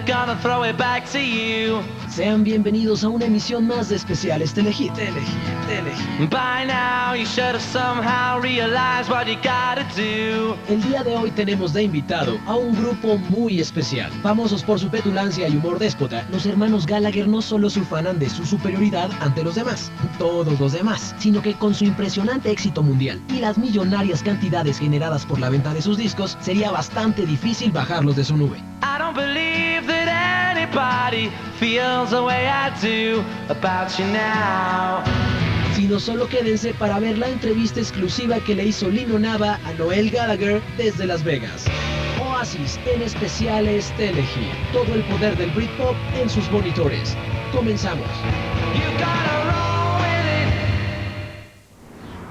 gonna throw it back to you. Sean bienvenidos a una emisión más de especiales Telehit. By now you should have somehow realized what you gotta do. El día de hoy tenemos de invitado a un grupo muy especial. Famosos por su petulancia y humor déspota, los hermanos Gallagher no solo se ufanan de su superioridad ante los demás, todos los demás, sino que con su impresionante éxito mundial y las millonarias cantidades generadas por la venta de sus discos, sería bastante difícil bajarlos de su nube. I don't believe that anybody feels the way I do about you now. Sino solo quédense para ver la entrevista exclusiva que le hizo Lino Nava a Noel Gallagher desde Las Vegas. Oasis en especiales Telehit. Todo el poder del Britpop en sus monitores. Comenzamos.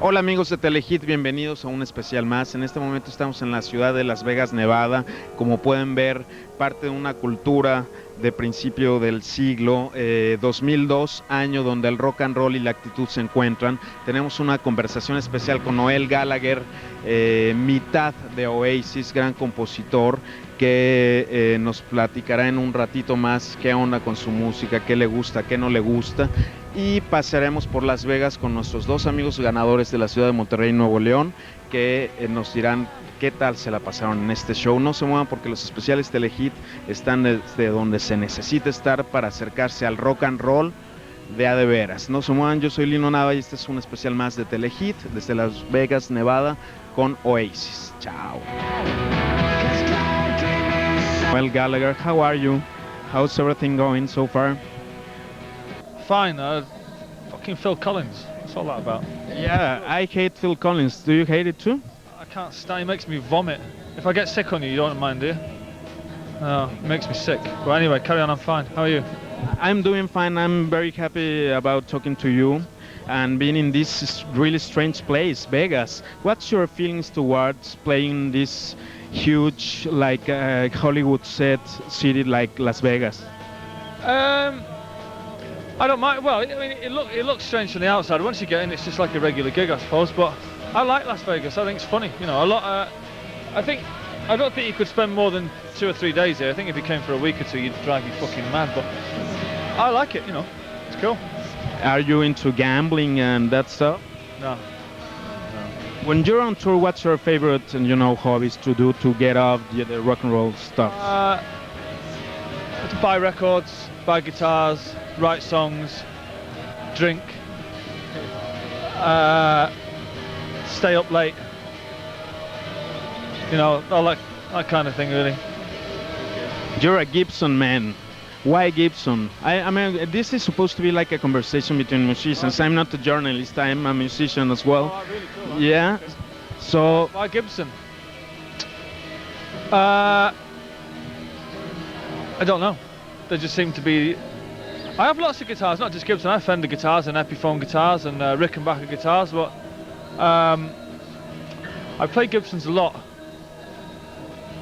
Hola amigos de Telehit, bienvenidos a un especial más. En este momento estamos en la ciudad de Las Vegas, Nevada. Como pueden ver, parte de una cultura de principio del siglo, 2002, año donde el rock and roll y la actitud se encuentran. Tenemos una conversación especial con Noel Gallagher, mitad de Oasis, gran compositor, que nos platicará en un ratito más qué onda con su música, qué le gusta, qué no le gusta. Y pasaremos por Las Vegas con nuestros dos amigos ganadores de la ciudad de Monterrey, Nuevo León, que nos dirán qué tal se la pasaron en este show. No se muevan porque los especiales Telehit están desde donde se necesita estar para acercarse al rock and roll de a de veras. No se muevan, yo soy Lino Nava y este es un especial más de Telehit desde Las Vegas, Nevada, con Oasis. Chao. Noel Gallagher, how are you? How's everything going so far? Fine, fucking Phil Collins, what's all that about? Yeah, I hate Phil Collins. Do you hate it too? I can't stand, he makes me vomit. If I get sick on you, you don't mind, do you? No, it makes me sick. But anyway, carry on, I'm fine. How are you? I'm doing fine. I'm very happy about talking to you and being in this really strange place, Vegas. What's your feelings towards playing this huge, like Hollywood set city like Las Vegas? I don't mind. Well, I mean, it looks strange from the outside. Once you get in, it's just like a regular gig, I suppose. But I like Las Vegas. I think it's funny. You know, a lot. I don't think you could spend more than 2 or 3 days here. I think if you came for a week or two, you'd drive me fucking mad. But I like it. You know, it's cool. Are you into gambling and that stuff? No. When you're on tour, what's your favorite, hobbies to do to get off the rock and roll stuff? To buy records, buy guitars, write songs, drink, stay up late. You know, all that kind of thing, really. You're a Gibson man. Why Gibson? I mean, this is supposed to be like a conversation between musicians. I'm not a journalist, I'm a musician as well. Oh, really cool. Yeah. So why Gibson? I don't know. They just seem to be. I have lots of guitars, not just Gibson. I have Fender guitars and Epiphone guitars and Rickenbacker guitars, but I play Gibsons a lot.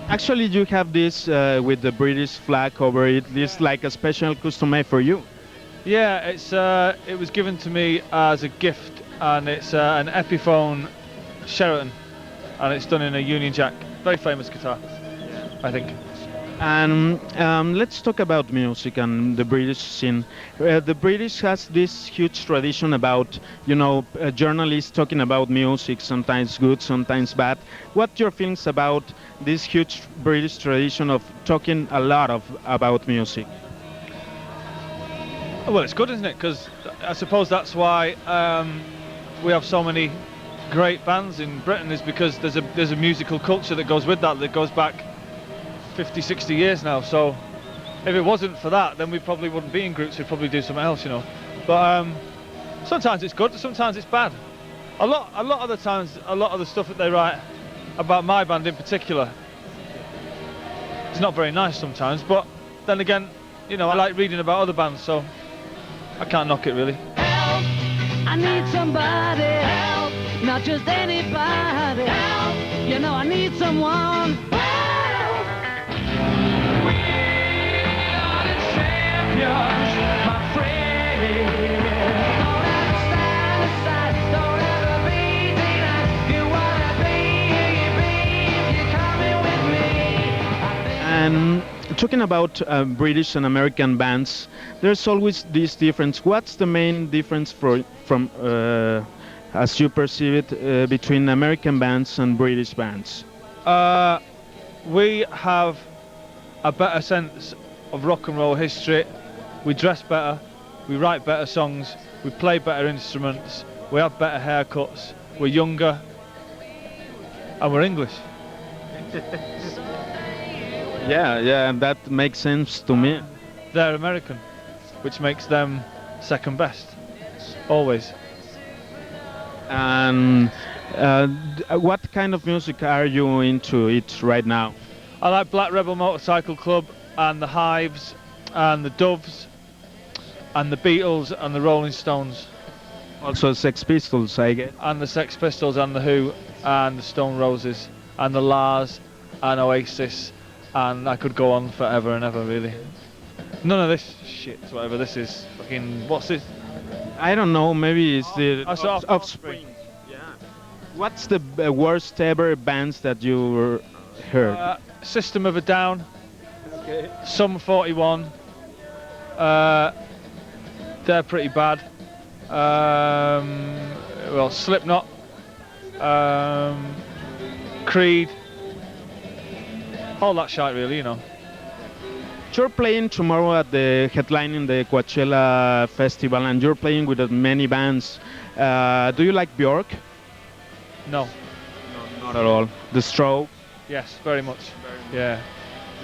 actually you have this with the British flag over it. This like a special custom made for you. Yeah, it was given to me as a gift, and it's an Epiphone Sheraton, and it's done in a Union Jack. Very famous guitar, I think. And let's talk about music and the British scene. The British has this huge tradition about, journalists talking about music, sometimes good, sometimes bad. What your feelings about this huge British tradition of talking a lot about music? Well, it's good, isn't it? Because I suppose that's why we have so many great bands in Britain, is because there's a musical culture that goes with that goes back 50, 60 years now. So if it wasn't for that, then we probably wouldn't be in groups. We'd probably do something else, But sometimes it's good, sometimes it's bad. A lot of the times, a lot of the stuff that they write about my band in particular, it's not very nice sometimes. But then again, I like reading about other bands, so I can't knock it really. Help, I need somebody. Help, not just anybody. Help, I need someone. My friend, don't ever stand aside, don't ever be denied. You wanna be, if you're coming with me. Talking about British and American bands, there's always this difference. What's the main difference from as you perceive it, between American bands and British bands? We have a better sense of rock and roll history. We dress better, we write better songs, we play better instruments, we have better haircuts, we're younger, and we're English. Yeah, that makes sense to me. They're American, which makes them second best, always. And what kind of music are you into it right now? I like Black Rebel Motorcycle Club and the Hives and the Doves and the Beatles and the Rolling Stones. Also Sex Pistols, I guess. And the Sex Pistols and the Who and the Stone Roses and the Lars and Oasis, and I could go on forever and ever, really. None of this shit, whatever this is. Fucking, what's this? I don't know, maybe it's the Offspring. Yeah. What's the worst ever bands that you heard? System of a Down. Okay. Sum 41. They're pretty bad. Well, Slipknot. Creed. All that shite, really, you know. You're playing tomorrow at the headlining the Coachella festival, and you're playing with many bands. Do you like Björk? No. No, not at all. The Stroke? Yes, very much. Yeah.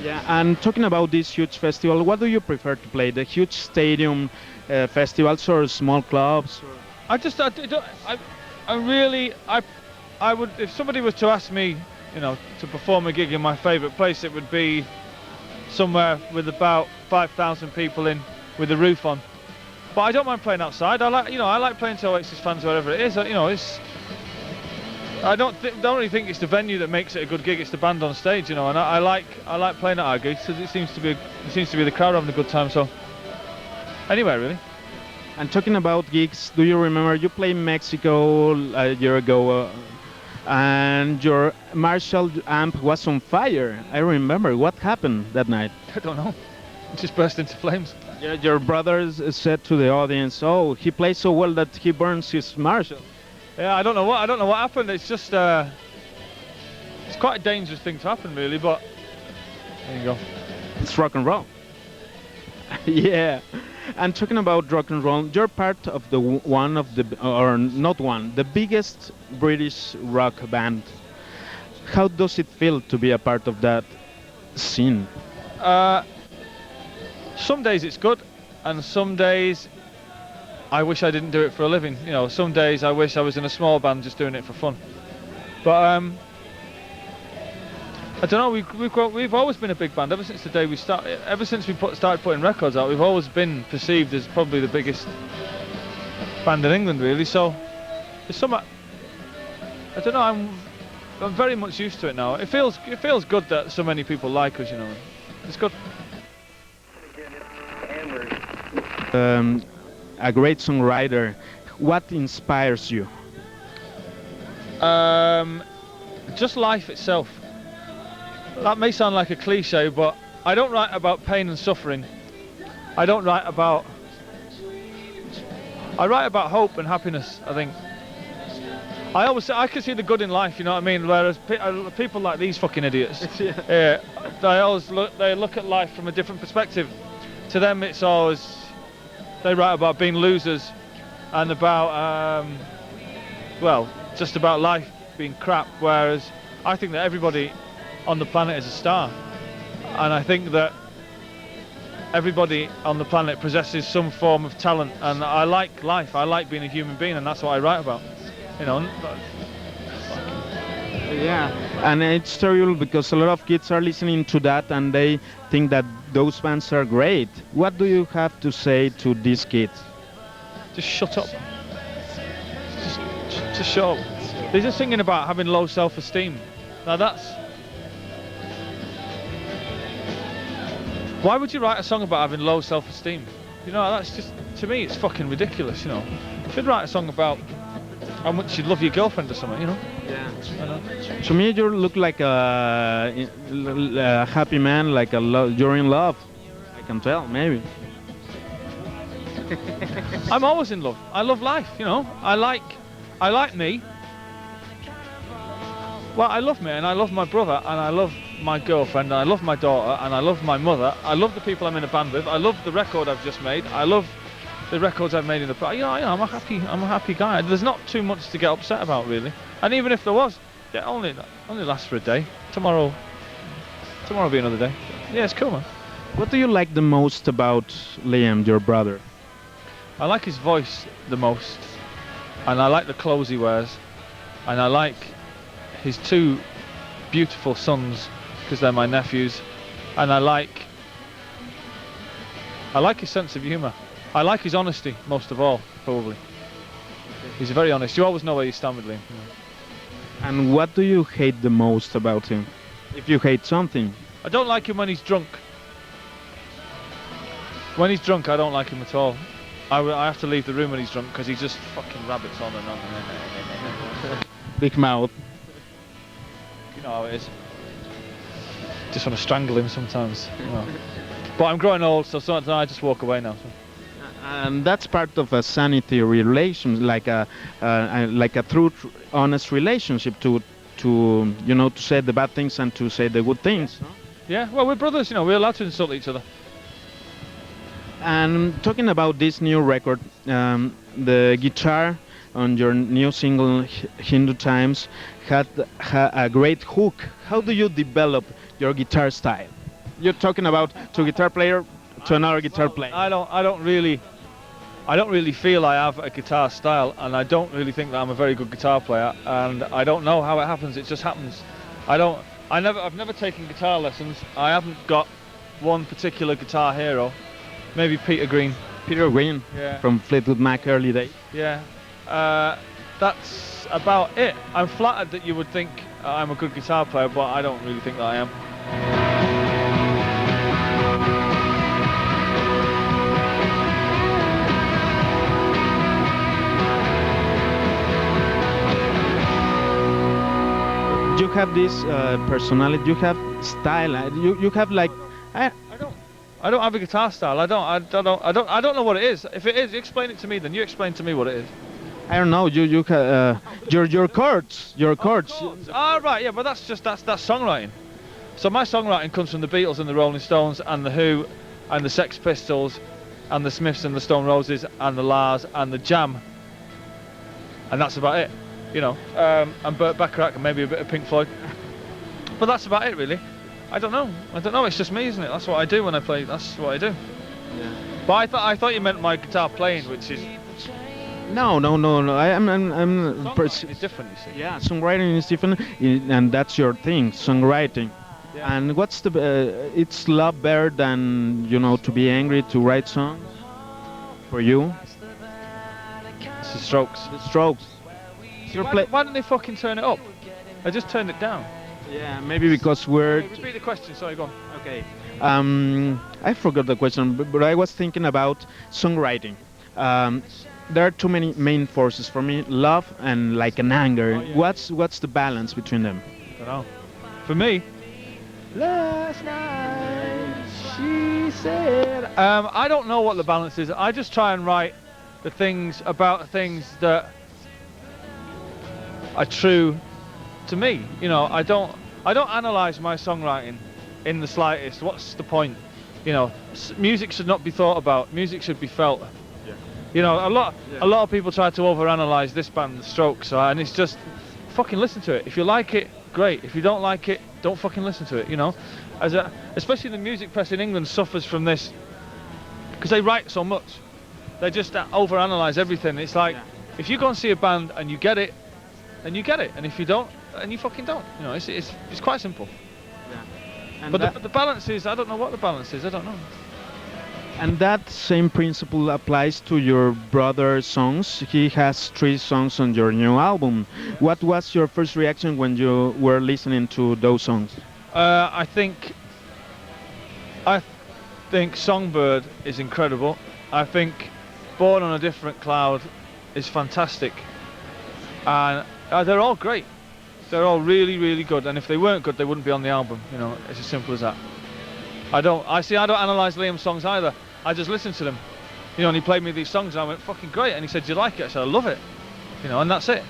Yeah, and talking about this huge festival, what do you prefer to play? The huge stadium festivals or small clubs? Or? I would, if somebody was to ask me, you know, to perform a gig in my favourite place, it would be somewhere with about 5,000 people in, with a roof on. But I don't mind playing outside. I like playing to Oasis fans wherever it is. You know, I don't really think it's the venue that makes it a good gig. It's the band on stage, you know. And I like playing at our gigs because it seems to be the crowd having a good time. So anywhere, really. And talking about gigs, do you remember you played in Mexico a year ago? And your Marshall amp was on fire. I remember. What happened that night? I don't know. It just burst into flames. Yeah, your brothers said to the audience, "Oh, he plays so well that he burns his Marshall." Yeah, I don't know what happened. It's just it's quite a dangerous thing to happen, really. But there you go. It's rock and roll. Yeah. And talking about rock and roll, you're part of the the biggest British rock band. How does it feel to be a part of that scene? Some days it's good, and some days I wish I didn't do it for a living. You know, some days I wish I was in a small band just doing it for fun. But I don't know. We've always been a big band ever since the day we started. Ever since we started putting records out, we've always been perceived as probably the biggest band in England, really. So there's some. I don't know. I'm very much used to it now. It feels good that so many people like us. You know, it's good. A great songwriter. What inspires you? Just life itself. That may sound like a cliche, but I don't write about pain and suffering. I write about hope and happiness, I think. I always say I can see the good in life, you know what I mean? Whereas people like these fucking idiots, yeah, they look at life from a different perspective. To them, it's always, they write about being losers and about, well, just about life being crap, whereas I think that everybody on the planet is a star, and I think that everybody on the planet possesses some form of talent, and I like life, I like being a human being, and that's what I write about, you know. Yeah, and it's terrible because a lot of kids are listening to that and they think that those bands are great. What do you have to say to these kids? Just shut up. Just shut up. They're just thinking about having low self-esteem. Now that's... Why would you write a song about having low self-esteem? You know, that's just, to me, it's fucking ridiculous, you know. You should write a song about how much you love your girlfriend or something, you know. To me, you look like a happy man, like you're in love. I can tell, maybe. I'm always in love. I love life, you know. I like me. Well, I love me, and I love my brother, and I love my girlfriend, and I love my daughter, and I love my mother. I love the people I'm in a band with. I love the record I've just made. I love the records I've made in the past. You know, I'm a happy guy. There's not too much to get upset about, really. And even if there was, it only lasts for a day. Tomorrow will be another day. Yeah, it's cool, man. What do you like the most about Liam, your brother? I like his voice the most, and I like the clothes he wears, and I like his two beautiful sons because they're my nephews, and I like his sense of humour. I like his honesty most of all, probably. He's very honest. You always know where you stand with Liam. And what do you hate the most about him? If you hate something. I don't like him when he's drunk. When he's drunk, I don't like him at all. I have to leave the room when he's drunk because he just fucking rabbits on and on. Big mouth. You know how it is. Just want to strangle him sometimes. You know. But I'm growing old, so sometimes I just walk away now. So. And that's part of a sanity relation, like a true, honest relationship to you know, to say the bad things and to say the good things. No? Yeah, well, we're brothers, you know, we're allowed to insult each other. And talking about this new record, the guitar on your new single Hindu Times had a great hook. How do you develop your guitar style? You're talking about to guitar player to another guitar player. I don't really feel I have a guitar style, and I don't really think that I'm a very good guitar player, and I don't know how it happens. It just happens. I've never taken guitar lessons. I haven't got one particular guitar hero. Maybe Peter Green. Peter Green, yeah. From Fleetwood Mac early days. Yeah, that's about it. I'm flattered that you would think I'm a good guitar player, but I don't really think that I am. You have this personality. You have style. You have like. I don't have a guitar style. I don't know what it is. If it is, explain it to me. Then you explain to me what it is. I don't know. Your chords. Your chords. Ah, right. Yeah, but that's songwriting. So my songwriting comes from the Beatles and the Rolling Stones and the Who, and the Sex Pistols, and the Smiths and the Stone Roses and the Lars and the Jam. And that's about it. You know, and Burt Bacharach and maybe a bit of Pink Floyd. But that's about it, really. I don't know. It's just me, isn't it? That's what I do when I play. That's what I do. Yeah. But I thought you meant my guitar playing, which is. No. Songwriting is different, you see. Yeah, songwriting is different, and that's your thing, songwriting. Yeah. And what's it's a lot better than, you know, to be angry to write songs. For you. It's the Strokes. The Strokes. Why don't they fucking turn it up? I just turned it down. Yeah, maybe because we're... Repeat the question, sorry, go on. Okay. I forgot the question, but I was thinking about songwriting. There are too many main forces for me, love and like an anger. Oh, yeah. What's the balance between them? I don't know. For me, last night she said... I don't know what the balance is. I just try and write the things about things that are true to me. You know, I don't analyse my songwriting in the slightest. What's the point? You know, music should not be thought about. Music should be felt. Yeah. You know, a lot of people try to overanalyze this band, The Strokes, and it's just fucking listen to it. If you like it, great. If you don't like it, don't fucking listen to it. You know, especially the music press in England suffers from this because they write so much. They just overanalyze everything. It's like if you go and see a band and you get it, then you get it, and if you don't, then you fucking don't. You know, it's quite simple. Yeah. But the balance is, I don't know what the balance is. I don't know. And that same principle applies to your brother's songs. He has 3 songs on your new album. What was your first reaction when you were listening to those songs? I think Songbird is incredible. I think Born on a Different Cloud is fantastic. And they're all great. They're all really, really good, and if they weren't good, they wouldn't be on the album. You know, it's as simple as that. I don't analyse Liam's songs either. I just listen to them. You know, and he played me these songs, and I went, fucking great. And he said, do you like it? I said, I love it. You know, and that's it.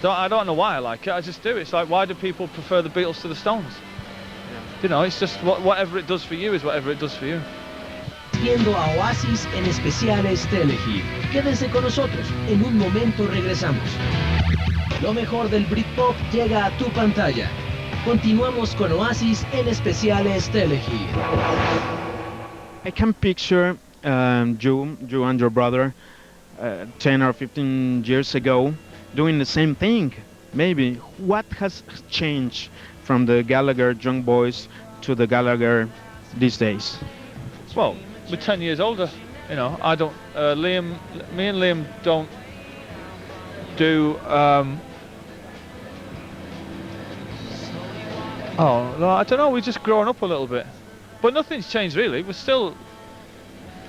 I don't know why I like it. I just do. It's like, why do people prefer the Beatles to the Stones? You know, it's just whatever it does for you is whatever it does for you. Viendo a Oasis en especiales Telehit. Quédense con nosotros, en un momento regresamos. Lo mejor del Britpop llega a tu pantalla. Continuamos con Oasis en especiales Telehit. I can picture you and your brother 10 or 15 years ago doing the same thing. Maybe. What has changed from the Gallagher young boys to the Gallagher these days? Well, we're 10 years older. You know, I don't. Me and Liam don't do. Oh no, I don't know. We're just growing up a little bit, but nothing's changed really. We're still.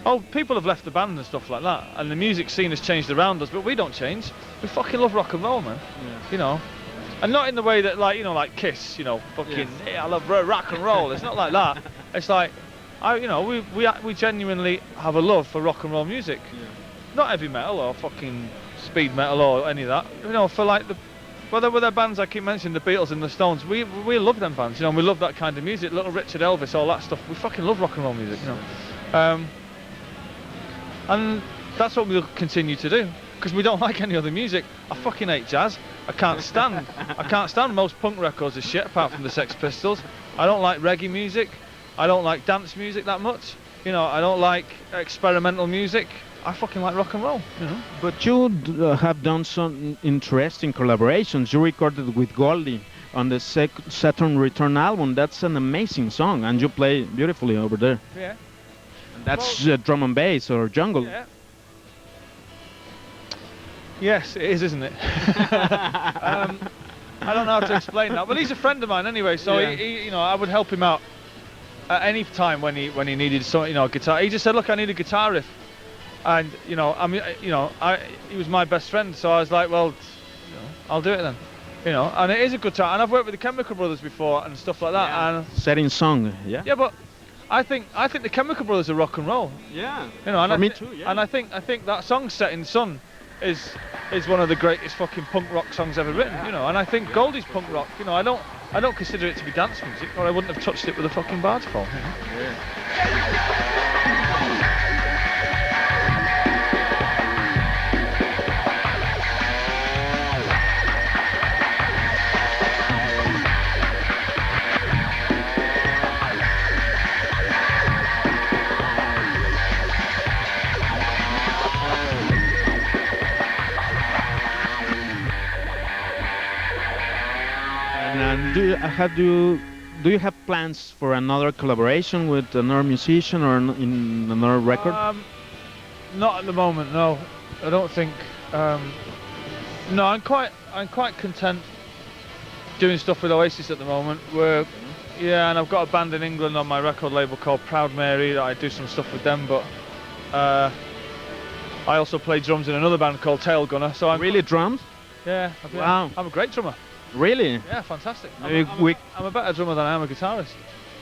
Oh, people have left the band and stuff like that, and the music scene has changed around us, but we don't change. We fucking love rock and roll, man. Yeah. You know, and not in the way that, like, you know, like Kiss. You know, fucking yeah, I love rock and roll. It's not like that. It's like, you know, we genuinely have a love for rock and roll music. Yeah. Not heavy metal or fucking speed metal or any of that. You know, for like whether with their bands I keep mentioning, the Beatles and the Stones, we love them bands. You know, and we love that kind of music. Little Richard, Elvis, all that stuff. We fucking love rock and roll music. You know. And that's what we'll continue to do, because we don't like any other music. I fucking hate jazz. I can't stand most punk records as shit, apart from the Sex Pistols. I don't like reggae music. I don't like dance music that much. You know, I don't like experimental music. I fucking like rock and roll, you know. But you have done some interesting collaborations. You recorded with Goldie on the Saturn Return album. That's an amazing song, and you play beautifully over there. Yeah. That's drum and bass or jungle. Yeah. Yes, it is, isn't it? I don't know how to explain that, but he's a friend of mine anyway. So he, you know, I would help him out at any time when he needed some, you know, guitar. He just said, "Look, I need a guitar riff," and you know, I mean, you know, he was my best friend, so I was like, "Well, you know, I'll do it then." You know, and it is a good time. And I've worked with the Chemical Brothers before and stuff like that. Yeah. And setting song, yeah. Yeah, but I think the Chemical Brothers are rock and roll. Yeah. You know, and me too. Yeah. And I think that song "Set in Sun" is one of the greatest fucking punk rock songs ever written. You know, and I think Goldie's punk rock. You know, I don't consider it to be dance music, or I wouldn't have touched it with a fucking barge pole. You know? Yeah. Do you have plans for another collaboration with another musician or in another record? Not at the moment, no. I don't think. No, I'm quite content doing stuff with Oasis at the moment. And I've got a band in England on my record label called Proud Mary that I do some stuff with them. But I also play drums in another band called Tail Gunner. So I'm really drums? Yeah. Wow. I'm a great drummer. Really? Yeah, fantastic. I'm a better drummer than I am a guitarist.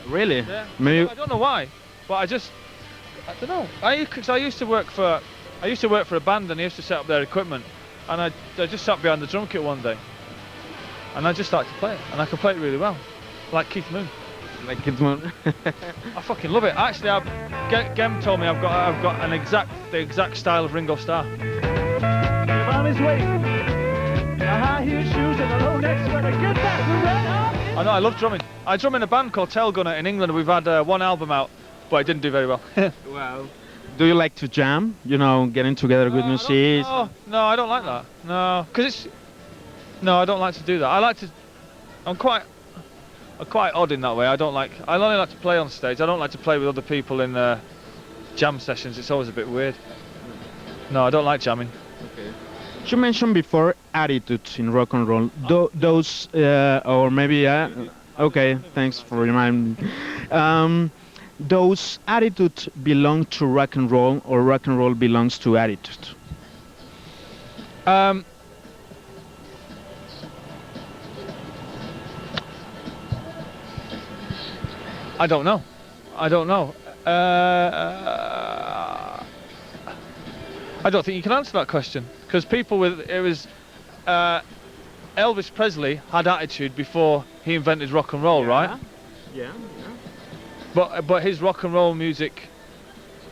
Really? Yeah. Maybe. I don't know why, but I don't know. I used to work for a band, and I used to set up their equipment, and I just sat behind the drum kit one day, and I just started to play it, and I can play it really well, like Keith Moon. Like Keith Moon. I fucking love it. Actually, Gem told me I've got the exact style of Ringo Starr. I know, I love drumming. I drum in a band called Tail Gunner in England. We've had one album out, but it didn't do very well. Wow. Do you like to jam? You know, getting together with musicians? No, I don't like that. No, I don't like to do that. I'm quite odd in that way. I only like to play on stage. I don't like to play with other people in jam sessions. It's always a bit weird. No, I don't like jamming. Okay. You mentioned before attitudes in rock and roll. Those, or maybe, okay, thanks for reminding me. Those attitudes belong to rock and roll, or rock and roll belongs to attitude? I don't know. I don't think you can answer that question because Elvis Presley had attitude before he invented rock and roll, right? Yeah. But his rock and roll music,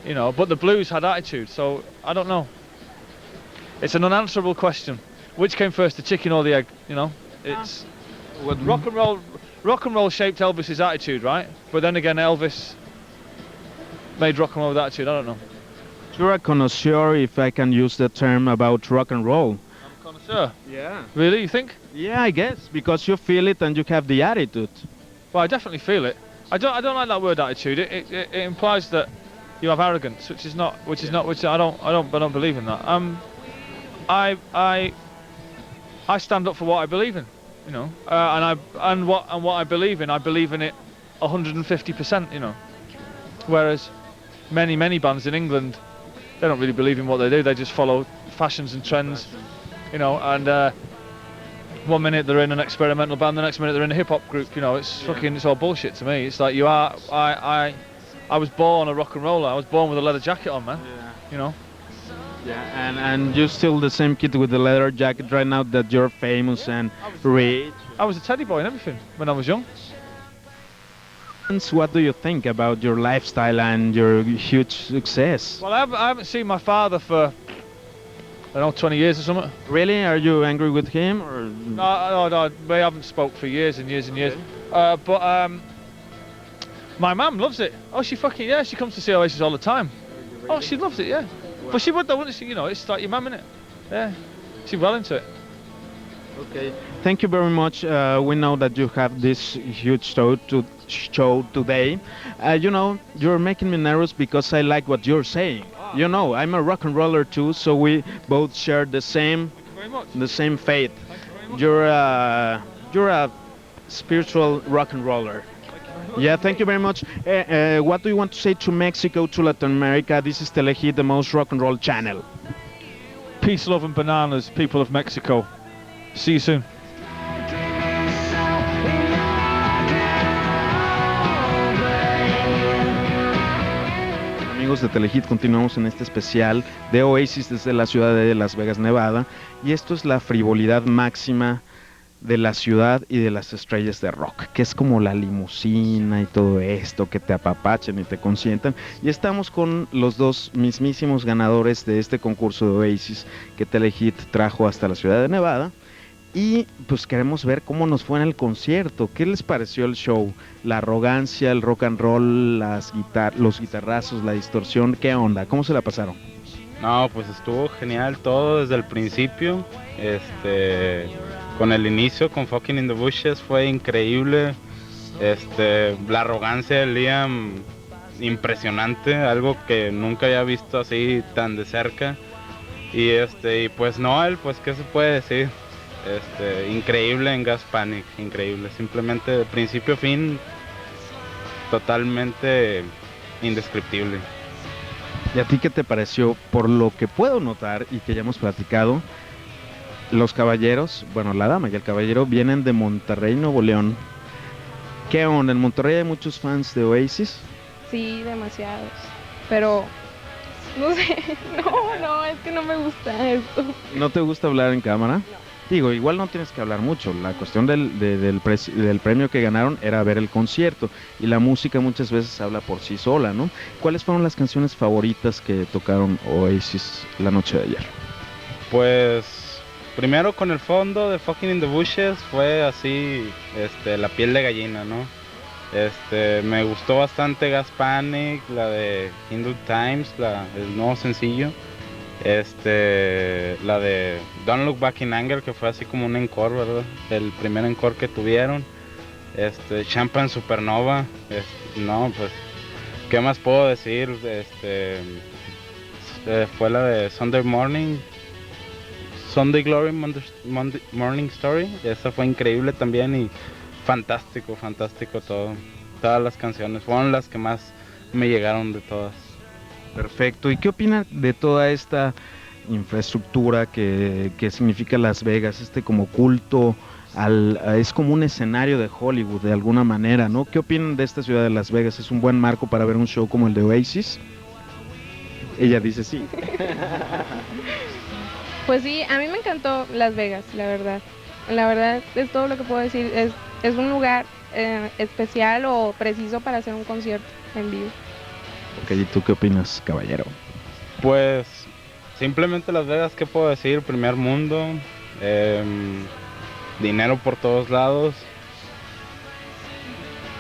you know, but the blues had attitude, so I don't know. It's an unanswerable question. Which came first, the chicken or the egg? You know, it's rock and roll shaped Elvis's attitude, right? But then again, Elvis made rock and roll with attitude. I don't know. You're a connoisseur, if I can use the term, about rock and roll. I'm a connoisseur. Yeah. Really, you think? Yeah, I guess, because you feel it and you have the attitude. Well, I definitely feel it. I don't like that word attitude. It implies that you have arrogance, which I don't believe in that. I stand up for what I believe in, you know, and what I believe in it 150%, you know. Whereas many bands in England, they don't really believe in what they do. They just follow fashions and trends, you know. And 1 minute they're in an experimental band, the next minute they're in a hip hop group. You know, it's it's all bullshit to me. It's like I was born a rock and roller. I was born with a leather jacket on, man. Yeah. You know. Yeah, and you're still the same kid with the leather jacket right now that you're famous and rich. I was a teddy boy and everything when I was young. What do you think about your lifestyle and your huge success? Well, I haven't seen my father for, I don't know, 20 years or something. Really? Are you angry with him? Or? No, we haven't spoke for years and years and years. But my mum loves it. Oh, she comes to see Oasis all the time. Oh, she loves it, yeah. But she would though, wouldn't she? You know, it's like your mum, innit? Yeah, she's well into it. Okay, thank you very much. We know that you have this huge show today. You know, you're making me nervous because I like what you're saying. Wow. You know, I'm a rock and roller too, so we both share the same faith. You're a spiritual rock and roller. Yeah, thank you very much. What do you want to say to Mexico, to Latin America? This is Telehit, the most rock and roll channel. Peace, love, and bananas, people of Mexico. See you soon. Amigos de Telehit, continuamos en este especial de Oasis desde la ciudad de Las Vegas, Nevada. Y esto es la frivolidad máxima de la ciudad y de las estrellas de rock, que es como la limusina y todo esto, que te apapachan y te consientan. Y estamos con los dos mismísimos ganadores de este concurso de Oasis que Telehit trajo hasta la ciudad de Nevada. Y pues queremos ver cómo nos fue en el concierto. ¿Qué les pareció el show? La arrogancia, el rock and roll, los guitarrazos, la distorsión, ¿qué onda? ¿Cómo se la pasaron? No, pues estuvo genial todo desde el principio. Con el inicio, con Fucking in the Bushes, fue increíble. La arrogancia de Liam, impresionante, algo que nunca había visto así tan de cerca. Y pues Noel, pues qué se puede decir. Increíble en Gas Panic, increíble, simplemente de principio a fin, totalmente indescriptible. ¿Y a ti qué te pareció? Por lo que puedo notar y que ya hemos platicado, los caballeros, bueno, la dama y el caballero vienen de Monterrey, Nuevo León. ¿Qué onda? ¿En Monterrey hay muchos fans de Oasis? Sí, demasiados, pero no sé, no, es que no me gusta esto. ¿No te gusta hablar en cámara? No. Digo, igual no tienes que hablar mucho, la cuestión del premio que ganaron era ver el concierto y la música muchas veces habla por sí sola, ¿no? ¿Cuáles fueron las canciones favoritas que tocaron Oasis la noche de ayer? Pues primero con el fondo de Fucking in the Bushes fue así, la piel de gallina, ¿no? Me gustó bastante Gas Panic, la de Hindu Times, el nuevo sencillo. La de Don't Look Back in Anger, que fue así como un encore, ¿verdad? El primer encore que tuvieron. Champagne Supernova. No, pues, ¿qué más puedo decir? Fue la de Sunday Glory, Monday Morning Story. Esa fue increíble también y fantástico todo. Todas las canciones fueron las que más me llegaron de todas. Perfecto. ¿Y qué opinan de toda esta infraestructura que significa Las Vegas, como culto es como un escenario de Hollywood de alguna manera, ¿no? ¿Qué opinan de esta ciudad de Las Vegas? ¿Es un buen marco para ver un show como el de Oasis? Ella dice sí. Pues sí, a mí me encantó Las Vegas, la verdad. La verdad es todo lo que puedo decir. Es un lugar especial o preciso para hacer un concierto en vivo. Ok, ¿y tú qué opinas, caballero? Pues simplemente Las Vegas, ¿qué puedo decir? Primer mundo, dinero por todos lados.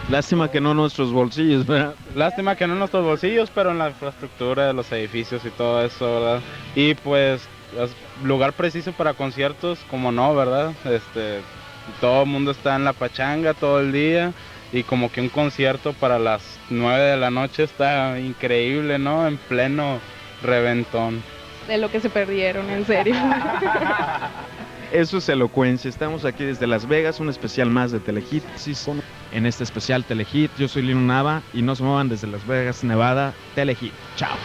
Lástima que no nuestros bolsillos, ¿verdad? Lástima que no en nuestros bolsillos, pero en la infraestructura de los edificios y todo eso, ¿verdad? Y pues es lugar preciso para conciertos, como no, ¿verdad? Todo el mundo está en la pachanga todo el día y como que un concierto para las 9 de la noche está increíble, ¿no? En pleno reventón. De lo que se perdieron, en serio. Eso es elocuencia. Estamos aquí desde Las Vegas, un especial más de Telehit. En este especial Telehit, yo soy Lino Nava y no se muevan desde Las Vegas, Nevada, Telehit. Chao.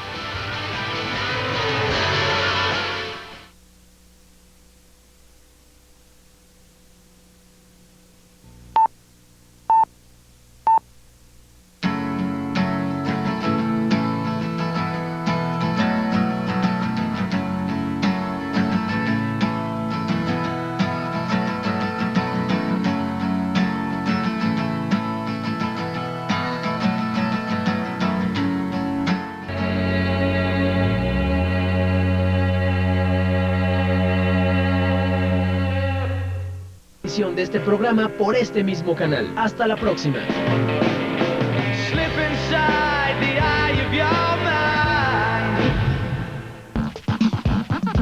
De este programa por este mismo canal. Hasta la próxima.